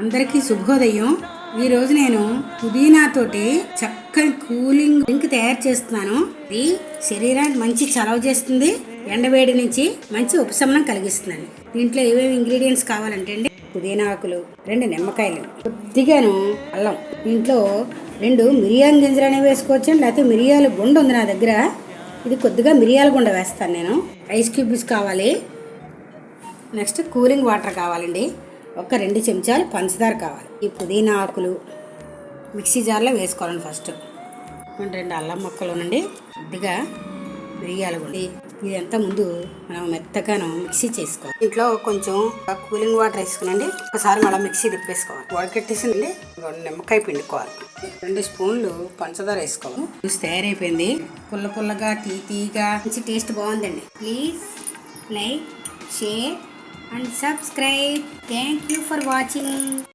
అందరికీ శుభోదయం. ఈ రోజు నేను పుదీనా తోటి చక్కని కూలింగ్ డ్రింక్ తయారు చేస్తున్నాను. ఇది శరీరానికి మంచి చలవ చేస్తుంది, ఎండవేడి నుంచి మంచి ఉపశమనం కలిగిస్తుంది. దీంట్లో ఏమేమి ఇంగ్రీడియంట్స్ కావాలంటే అండి, పుదీనా ఆకులు, 2 నిమ్మకాయలు, కొద్దిగాను అల్లం, దీంట్లో 2 మిరియాల గింజలు అనేవి వేసుకోవచ్చు, లేకపోతే మిరియాల గుండ ఉంది నా దగ్గర, ఇది కొద్దిగా మిరియాల గుండ వేస్తాను నేను. ఐస్ క్యూబ్స్ కావాలి. నెక్స్ట్ కూలింగ్ వాటర్ కావాలండి. ఒక 2 చెంచాలు పంచదార కావాలి. ఈ పుదీనా ఆకులు మిక్సీ జార్లో వేసుకోవాలండి. ఫస్ట్ 2 అల్లం ముక్కలు నుండి కొద్దిగా మిరియాలు గుండి ఇదంతా ముందు మనం మెత్తగాను మిక్సీ చేసుకోవాలి. ఇంట్లో కొంచెం కూలింగ్ వాటర్ వేసుకునండి, ఒకసారి మళ్ళీ మిక్సీ తిప్పేసుకోవాలి. వడకెట్టేసిందండి, 2 నిమ్మకాయ పిండుకోవాలి, 2 స్పూన్లు పంచదార వేసుకోవాలి. జ్యూస్ తయారైపోయింది. పుల్ల పుల్లగా తీగా మంచి టేస్ట్ బాగుందండి. Please like, share and subscribe. Thank you for watching.